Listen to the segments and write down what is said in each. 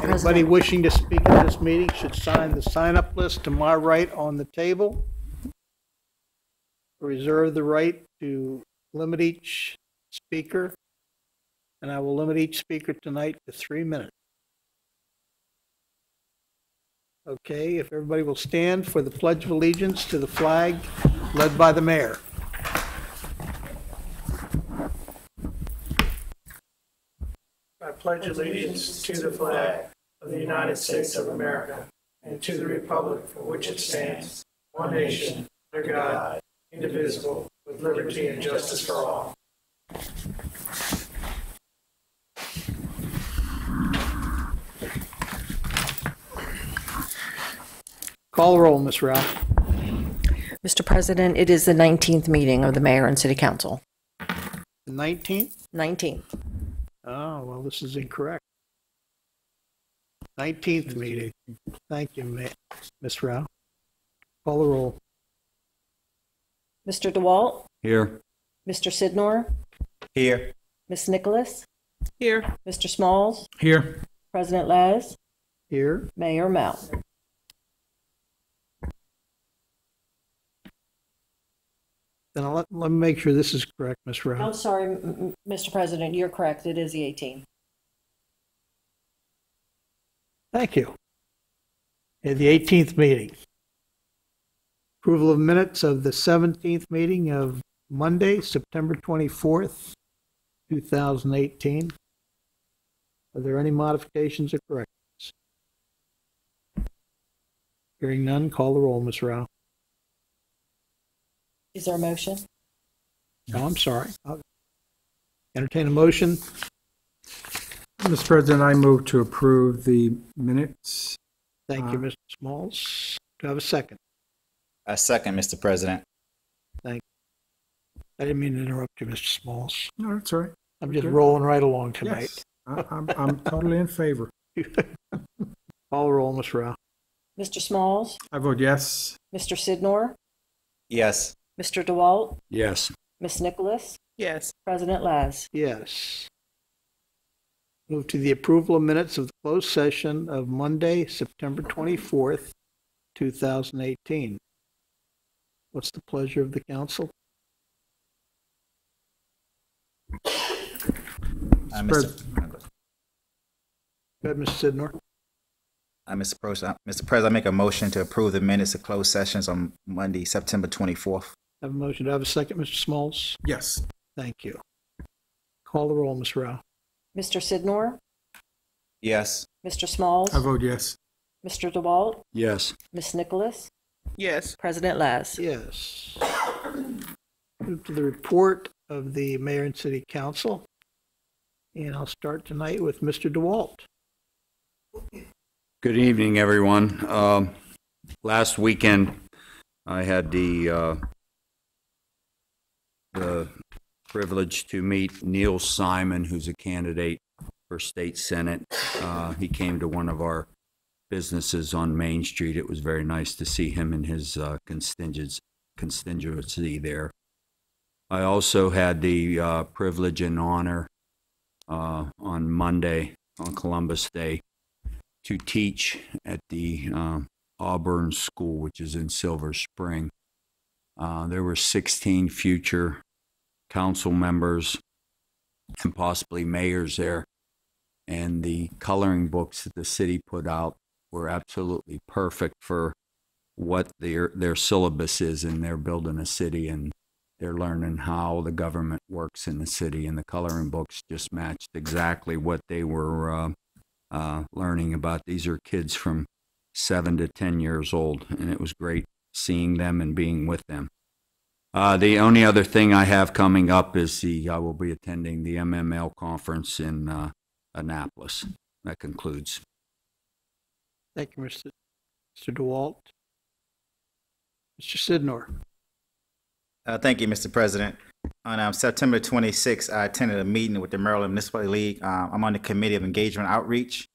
Anybody wishing to speak at this meeting should sign the sign-up list to my right on the table. Reserve the right to limit each speaker, and I will limit each speaker tonight to 3 minutes. Okay, if everybody will stand for the Pledge of Allegiance to the flag led by the mayor. I pledge allegiance to the flag of the United States of America and to the republic for which it stands, one nation, under God, indivisible, with liberty and justice for all. Call the roll, Ms. Rau. Mr. President, it is the 19th meeting of the Mayor and City Council. The 19th? 19th. Oh, well, this is incorrect. 19th meeting. Thank you, Ms. Rau. Call the roll. Mr. DeWalt? Here. Mr. Sidnor? Here. Ms. Nicholas? Here. Mr. Smalls? Here. President Laz? Here. Mayor Mel? Then let me make sure this is correct, Ms. Rau. I'm sorry, Mr. President, you're correct. It is the 18th. Thank you. At the 18th meeting. Approval of minutes of the 17th meeting of Monday, September 24th, 2018. Are there any modifications or corrections? Hearing none, call the roll, Ms. Rau. Is there a motion? Oh, I'm sorry. I'll entertain a motion. Mr. President, I move to approve the minutes. Thank you, Mr. Smalls. Do I have a second? A second, Mr. President. Thank you. I didn't mean to interrupt you, Mr. Smalls. No, that's all right. I'm just rolling right along tonight. Yes, I'm totally in favor. Call the roll, Ms. Rau. Mr. Smalls? I vote yes. Mr. Sidnor? Yes. Mr. DeWalt? Yes. Ms. Nicholas? Yes. President Laz? Yes. Move to the approval of minutes of the closed session of Monday, September 24th, 2018. What's the pleasure of the council? Mr. Go ahead, Mr. Sidnor. Mr. President, I make a motion to approve the minutes of closed sessions on Monday, September 24th. Have a motion. Do I have a second, Mr. Smalls? Yes. Thank you. Call the roll, Ms. Rau. Mr. Sidnor? Yes. Mr. Smalls? I vote yes. Mr. DeWalt? Yes. Ms. Nicholas? Yes. President Laz? Yes. Move to the report of the Mayor and City Council. And I'll start tonight with Mr. DeWalt. Good evening, everyone. Last weekend, I had the privilege to meet Neil Simon, who's a candidate for state senate. He came to one of our businesses on Main Street. It was very nice to see him and his constituency there. I also had the privilege and honor on Monday, on Columbus Day, to teach at the Auburn School, which is in Silver Spring. There were 16 future council members and possibly mayors there, and the coloring books that the city put out were absolutely perfect for what their syllabus is, and they're building a city and they're learning how the government works in the city, and the coloring books just matched exactly what they were learning about. These are kids from 7 to 10 years old, and it was great seeing them and being with them. The only other thing I have coming up is I will be attending the MML conference in Annapolis. That concludes. Thank you, Mr. DeWalt. Mr. Sidnor. Thank you, Mr. President. On September 26th, I attended a meeting with the Maryland Municipal League. I'm on the Committee of Engagement Outreach.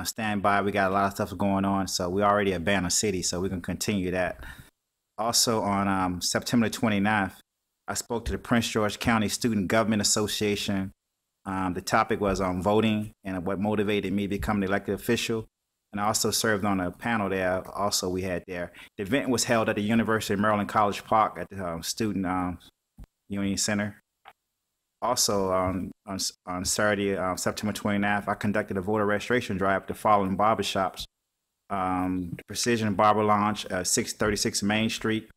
Stand by. We got a lot of stuff going on, so we already a banner city, so we can continue that. Also on September 29th, I spoke to the Prince George County Student Government Association The topic was on voting and what motivated me to become an elected official. And I also served on a panel there. Also, we had there. The event was held at the University of Maryland College Park at the Student Union Center. Also, on Saturday, September 29th, I conducted a voter registration drive at the following barbershops. The Precision Barber Lounge, 636 Main Street,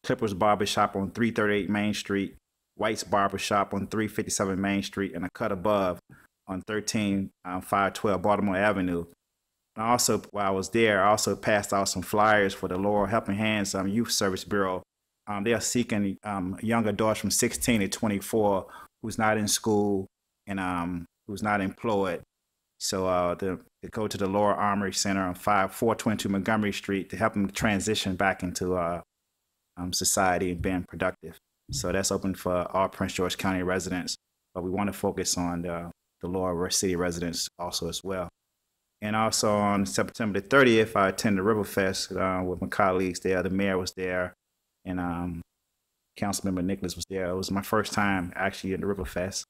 Clippers Barbershop on 338 Main Street, White's Barbershop on 357 Main Street, and a Cut Above on 13512 Baltimore Avenue. And also, while I was there, I also passed out some flyers for the Laurel Helping Hands Youth Service Bureau. They are seeking young adults from 16 to 24 who's not in school and who's not employed. So they go to the Laurel Armory Center on 422 Montgomery Street to help them transition back into society and being productive. So that's open for all Prince George County residents, but we want to focus on the Laurel City residents also as well. And also on September the 30th, I attended Riverfest with my colleagues there. The mayor was there, and Councilmember Nicholas was there. It was my first time actually at the Riverfest.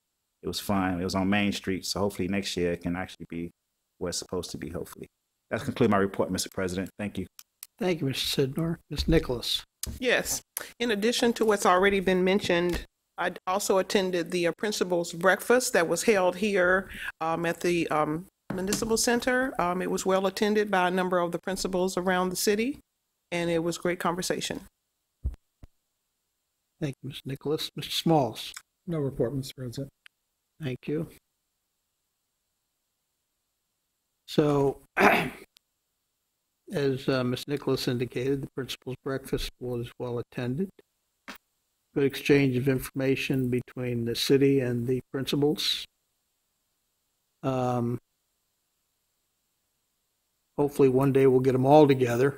It was fun. It was on Main Street, so hopefully next year it can actually be where it's supposed to be, hopefully. That's conclude my report, Mr. President. Thank you. Thank you, Mr. Sidnor. Ms. Nicholas. Yes. In addition to what's already been mentioned, I also attended the principal's breakfast that was held here at the Municipal Center. It was well attended by a number of the principals around the city, and it was great conversation. Thank you, Ms. Nicholas. Mr. Smalls. No report, Mr. President. Thank you. So, as Ms. Nicholas indicated, the principal's breakfast was well attended. Good exchange of information between the city and the principals. Hopefully one day we'll get them all together.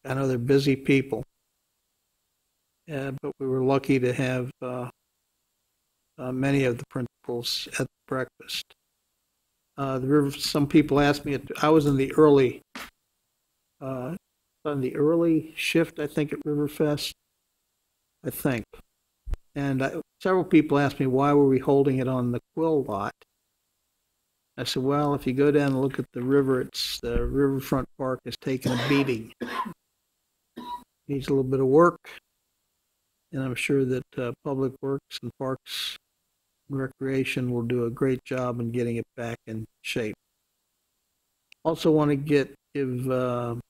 I know they're busy people, but we were lucky to have many of the principals at the breakfast. Some people asked me, I was in the early shift, I think, at Riverfest, I think. And several people asked me, why were we holding it on the Quill lot? I said, well, if you go down and look at the river, the riverfront park has taken a beating. Needs a little bit of work. And I'm sure that Public Works and Parks and Recreation will do a great job in getting it back in shape. Also want to give some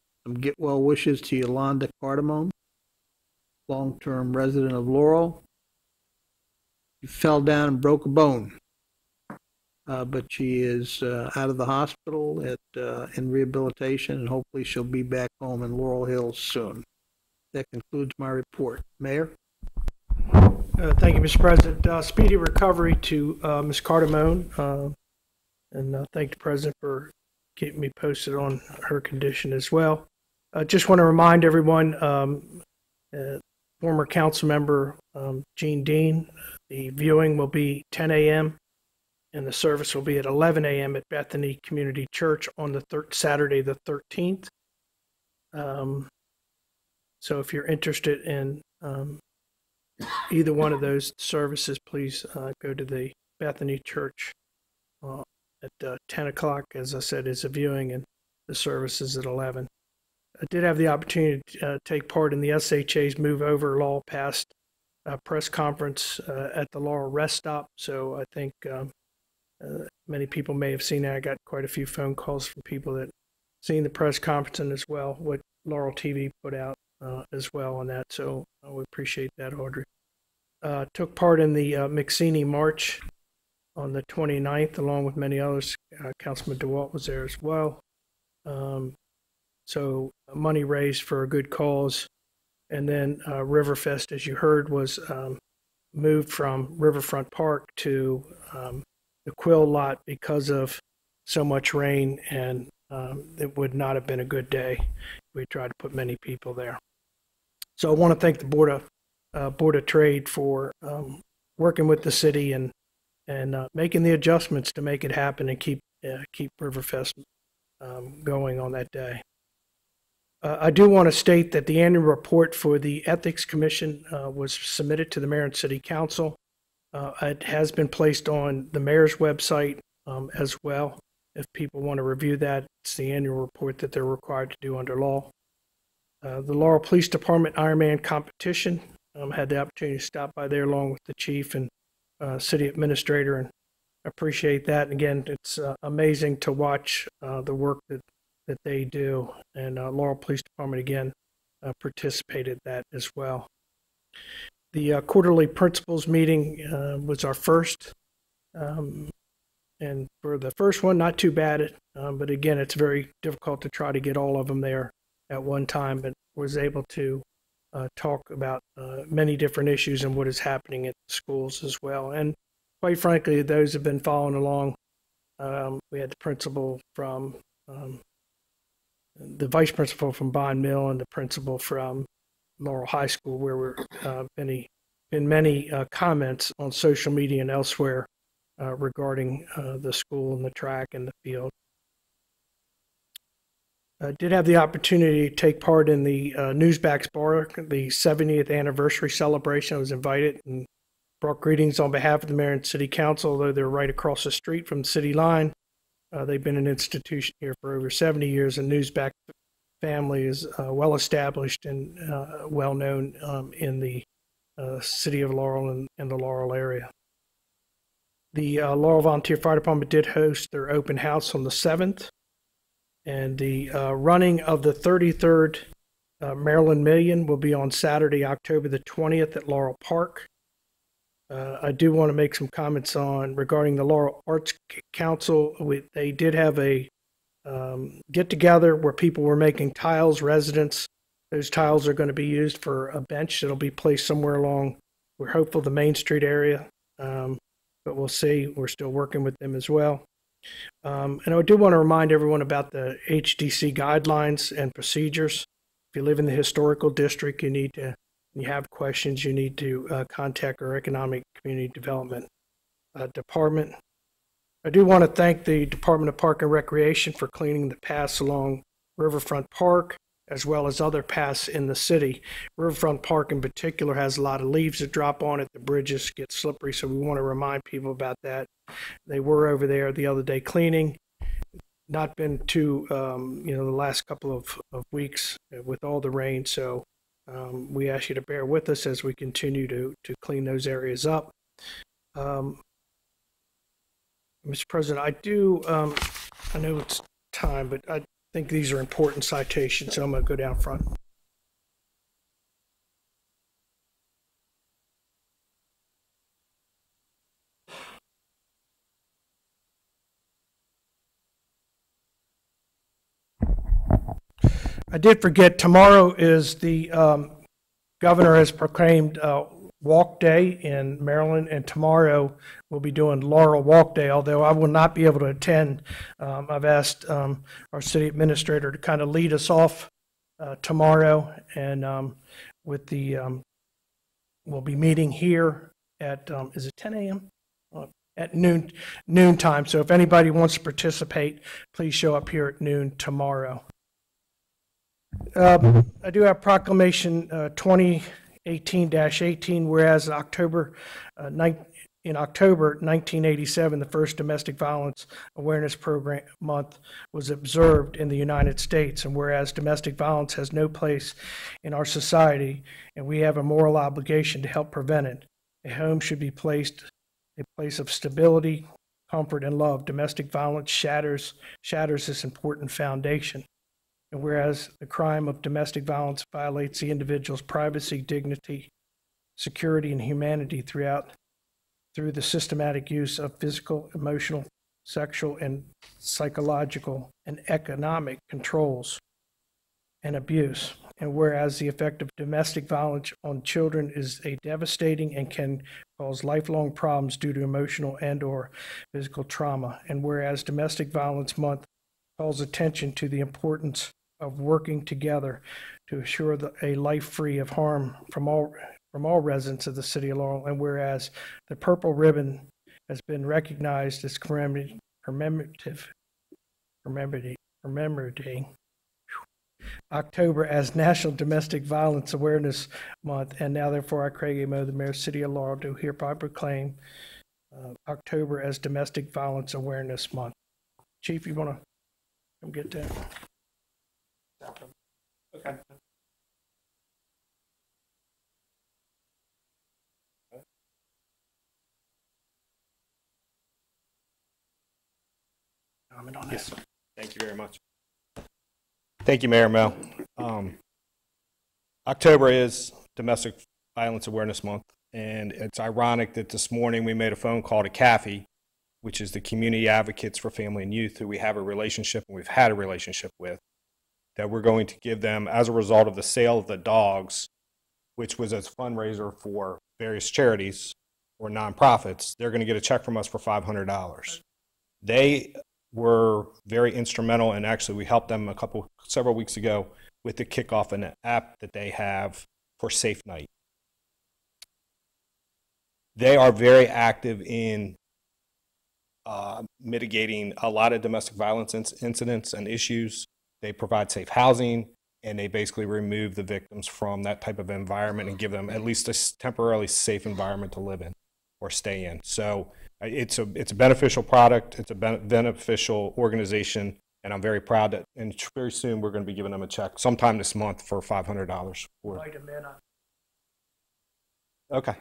get well wishes to Yolanda Cardamone, long-term resident of Laurel. She fell down and broke a bone, but she is out of the hospital in rehabilitation, and hopefully she'll be back home in Laurel Hills soon. That concludes my report. Mayor? Thank you, Mr. President. Speedy recovery to Ms. Cardamone, and thank the President for keeping me posted on her condition as well. I just want to remind everyone, former council member Gene Dean, the viewing will be 10 a.m. and the service will be at 11 a.m. at Bethany Community Church on the Saturday the 13th. So if you're interested in either one of those services, please go to the Bethany Church at 10 o'clock. As I said, is a viewing, and the service is at 11. I did have the opportunity to take part in the SHA's Move Over Law Passed press conference at the Laurel Rest Stop. So I think many people may have seen that. I got quite a few phone calls from people that seen the press conference, and as well what Laurel TV put out as well on that. So we appreciate that, Audrey. Took part in the McSeany March on the 29th, along with many others. Councilman DeWalt was there as well. So money raised for a good cause. And then Riverfest, as you heard, was moved from Riverfront Park to the Quill lot because of so much rain, and it would not have been a good day. We tried to put many people there. So I want to thank the Board of Trade for working with the city and making the adjustments to make it happen and keep Riverfest going on that day. I do want to state that the annual report for the Ethics Commission was submitted to the Mayor and City Council. It has been placed on the mayor's website as well. If people want to review that, it's the annual report that they're required to do under law. The Laurel Police Department Ironman competition, had the opportunity to stop by there along with the chief and city administrator, and appreciate that. And again, it's amazing to watch the work that they do. And Laurel Police Department, again, participated in that as well. The quarterly principals meeting was our first. And for the first one, not too bad. But again, it's very difficult to try to get all of them there at one time, but was able to talk about many different issues and what is happening at the schools as well. And quite frankly, those have been following along. We had the principal from the vice principal from Bond Mill and the principal from Laurel High School, where we're been many comments on social media and elsewhere regarding the school and the track and the field. I did have the opportunity to take part in the Newsbacks Bar, the 70th anniversary celebration. I was invited and brought greetings on behalf of the mayor and city council, although they're right across the street from the city line. They've been an institution here for over 70 years, and Newsback family is well established and well known in the city of Laurel and the Laurel area. The Laurel Volunteer Fire Department did host their open house on the 7th, and the running of the 33rd Maryland Million will be on Saturday, October the 20th at Laurel Park. I do want to make some comments regarding the Laurel Arts Council. They did have a get-together where people were making tiles, residents. Those tiles are going to be used for a bench that'll be placed somewhere along, we're hopeful, the Main Street area. But we'll see. We're still working with them as well. And I do want to remind everyone about the HDC guidelines and procedures. If you live in the historical district, you have questions, you need to contact our Economic Community Development Department. I do want to thank the Department of Park and Recreation for cleaning the paths along Riverfront Park, as well as other paths in the city. Riverfront Park in particular has a lot of leaves that drop on it. The bridges get slippery, so we want to remind people about that. They were over there the other day cleaning. Not been to, the last couple of weeks with all the rain, so we ask you to bear with us as we continue to clean those areas up. Mr. President, I know it's time, but I think these are important citations, so I'm going to go down front. I did forget, tomorrow is the governor has proclaimed Walk Day in Maryland, and tomorrow we'll be doing Laurel Walk Day, although I will not be able to attend. I've asked our city administrator to kind of lead us off tomorrow, and with the we'll be meeting here at is it 10 a.m. At noon time. So if anybody wants to participate, please show up here at noon tomorrow. I do have proclamation 2018-18, whereas in October 1987, the first Domestic Violence Awareness Program Month was observed in the United States, and whereas domestic violence has no place in our society, and we have a moral obligation to help prevent it. A home should be a place of stability, comfort, and love. Domestic violence shatters this important foundation. And whereas the crime of domestic violence violates the individual's privacy, dignity, security, and humanity through the systematic use of physical, emotional, sexual, and psychological and economic controls and abuse. And whereas the effect of domestic violence on children is a devastating and can cause lifelong problems due to emotional and/or physical trauma. And whereas Domestic Violence Month calls attention to the importance of working together to assure a life free of harm from all residents of the city of Laurel. And whereas the Purple Ribbon has been recognized as commemorating October as National Domestic Violence Awareness Month, and now therefore I, Craig A. Moe, the Mayor, City of Laurel, do hereby proclaim October as Domestic Violence Awareness Month. Chief, you want to come get that? Okay. Comment on Yes, this. thank you very much. Thank you, Mayor Mel. October is Domestic Violence Awareness Month, and it's ironic that this morning we made a phone call to CAFI, which is the Community Advocates for Family and Youth, who we have a relationship and we've had a relationship with, that we're going to give them, as a result of the sale of the dogs, which was a fundraiser for various charities or nonprofits, they're going to get a check from us for $500. They were very instrumental, and actually we helped them several weeks ago with the kickoff an app that they have for Safe Night. They are very active in mitigating a lot of domestic violence incidents and issues. They provide safe housing, and they basically remove the victims from that type of environment and give them at least a temporarily safe environment to live in or stay in. So it's a beneficial product. It's a beneficial organization, and I'm very proud that, and very soon we're going to be giving them a check sometime this month for $500. Okay.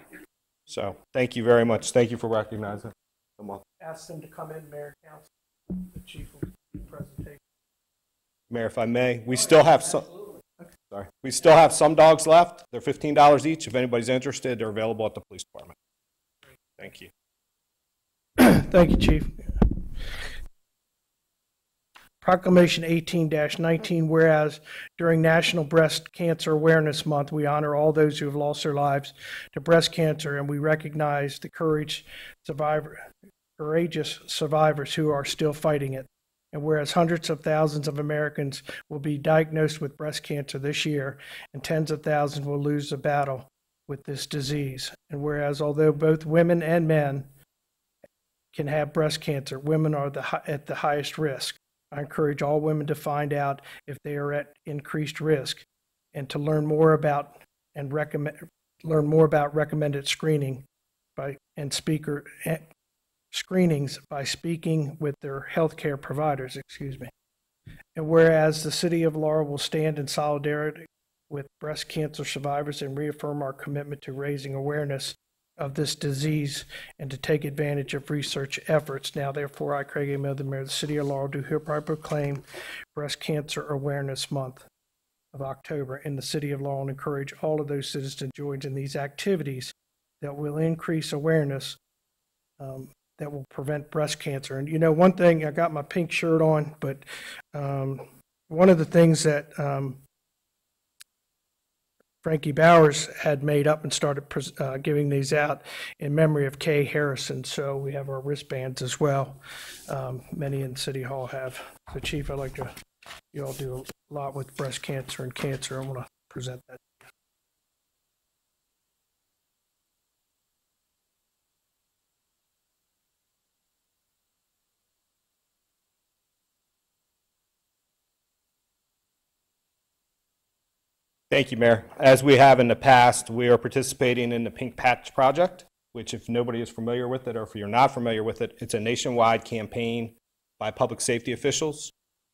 So thank you very much. Thank you for recognizing the month. Ask them to come in, Mayor, Council. The chief will do the presentation. Mayor, if I may, we still have some. Sorry, we still have some dogs left. They're $15 each. If anybody's interested, they're available at the police department. Thank you. Thank you, Chief. Proclamation 18-19, whereas during National Breast Cancer Awareness Month, we honor all those who have lost their lives to breast cancer, and we recognize the courageous survivors who are still fighting it. And whereas hundreds of thousands of Americans will be diagnosed with breast cancer this year, and tens of thousands will lose the battle with this disease. And whereas although both women and men can have breast cancer, women are at the highest risk. I encourage all women to find out if they are at increased risk, and to learn more about recommended screenings by speaking with their healthcare providers. And whereas the City of Laurel will stand in solidarity with breast cancer survivors and reaffirm our commitment to raising awareness of this disease and to take advantage of research efforts. Now, therefore, I, Craig A. Moe, the Mayor of the City of Laurel, do hereby proclaim Breast Cancer Awareness Month of October in the City of Laurel, and encourage all of those citizens to join in these activities that will increase awareness that will prevent breast cancer. And, you know, one thing, I got my pink shirt on, but one of the things that Frankie Bowers had made up and started giving these out in memory of Kay Harrison. So we have our wristbands as well. Many in City Hall have. So, Chief, I'd like to, you all do a lot with breast cancer and cancer. I want to present that. Thank you, Mayor. As we have in the past, we are participating in the Pink Patch Project, which, if nobody is familiar with it, or if you're not familiar with it, it's a nationwide campaign by public safety officials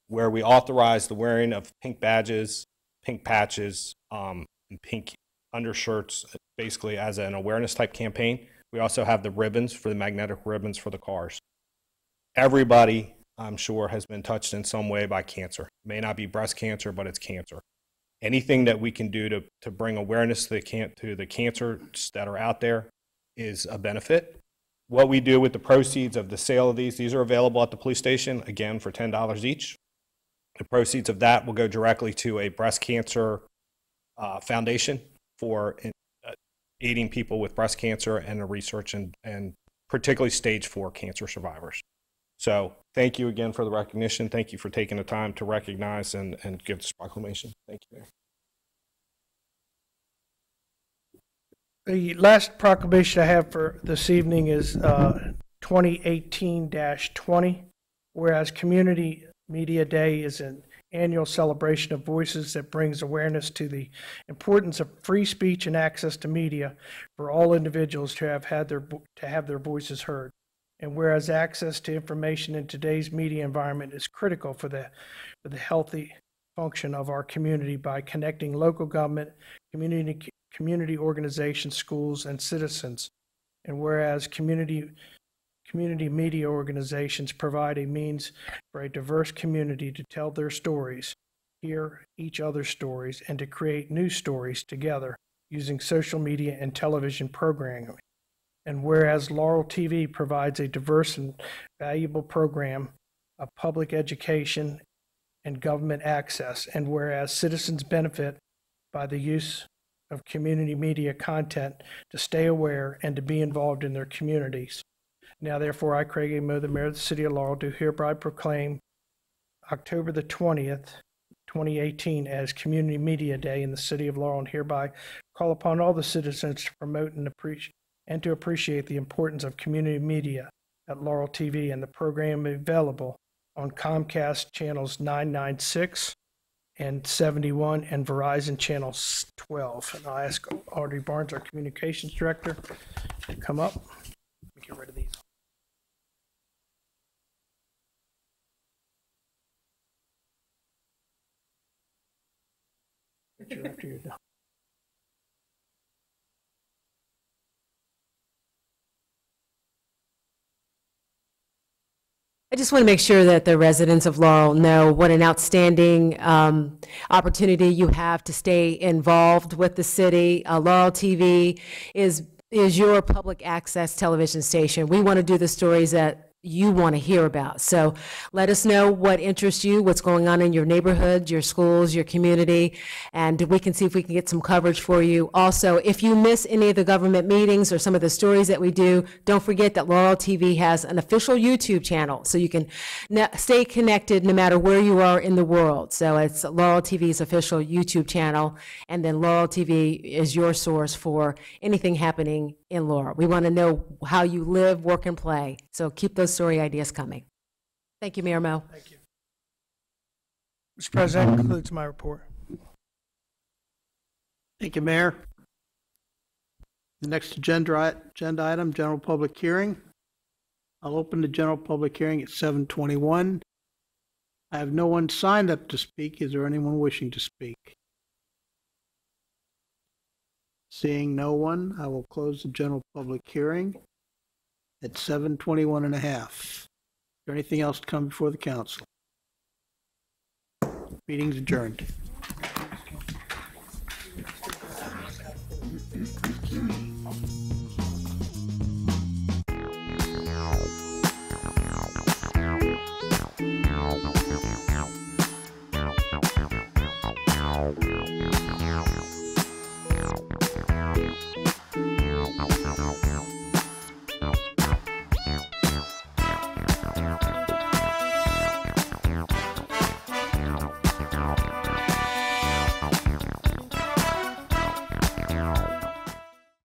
where we authorize the wearing of pink badges, pink patches, and pink undershirts, basically as an awareness type campaign. We also have the ribbons, for the magnetic ribbons for the cars. Everybody, I'm sure, has been touched in some way by cancer. It may not be breast cancer, but it's cancer. Anything that we can do to bring awareness to the cancers that are out there is a benefit. What we do with the proceeds of the sale of these are available at the police station, again, for $10 each. The proceeds of that will go directly to a breast cancer foundation for aiding people with breast cancer and the research and particularly stage 4 cancer survivors. So thank you again for the recognition. Thank you for taking the time to recognize and give this proclamation. Thank you, Mayor. The last proclamation I have for this evening is 2018-20, whereas Community Media Day is an annual celebration of voices that brings awareness to the importance of free speech and access to media for all individuals to have their voices heard. And whereas access to information in today's media environment is critical for the healthy function of our community by connecting local government, community organizations, schools, and citizens. And whereas community media organizations provide a means for a diverse community to tell their stories, hear each other's stories, and to create new stories together using social media and television programming. And whereas Laurel TV provides a diverse and valuable program of public education and government access, and whereas citizens benefit by the use of community media content to stay aware and to be involved in their communities. Now, therefore, I, Craig A. Moe, the Mayor of the City of Laurel, do hereby proclaim October the 20th, 2018 as Community Media Day in the City of Laurel, and hereby call upon all the citizens to promote and to appreciate the importance of community media at Laurel TV and the program available on Comcast channels 996 and 71 and Verizon channel 12. And I'll ask Audrey Barnes, our Communications Director, to come up. Let me get rid of these. After you're done. I just want to make sure that the residents of Laurel know what an outstanding opportunity you have to stay involved with the city. Laurel TV is your public access television station. We want to do the stories that you want to hear about. So let us know what interests you, what's going on in your neighborhood, your schools, your community, and we can see if we can get some coverage for you. Also, if you miss any of the government meetings or some of the stories that we do, don't forget that Laurel TV has an official YouTube channel, so you can stay connected no matter where you are in the world. So it's Laurel TV's official YouTube channel, and then Laurel TV is your source for anything happening in Laurel. We want to know how you live, work, and play. So keep those story ideas coming. Thank you, Mayor Moe. Thank you. Mr. President, that concludes my report. Thank you, Mayor. The next agenda item, general public hearing. I'll open the general public hearing at 7:21. I have no one signed up to speak. Is there anyone wishing to speak? Seeing no one, I will close the general public hearing at 7:21 and a half. Is there anything else to come before the council? Meeting's adjourned.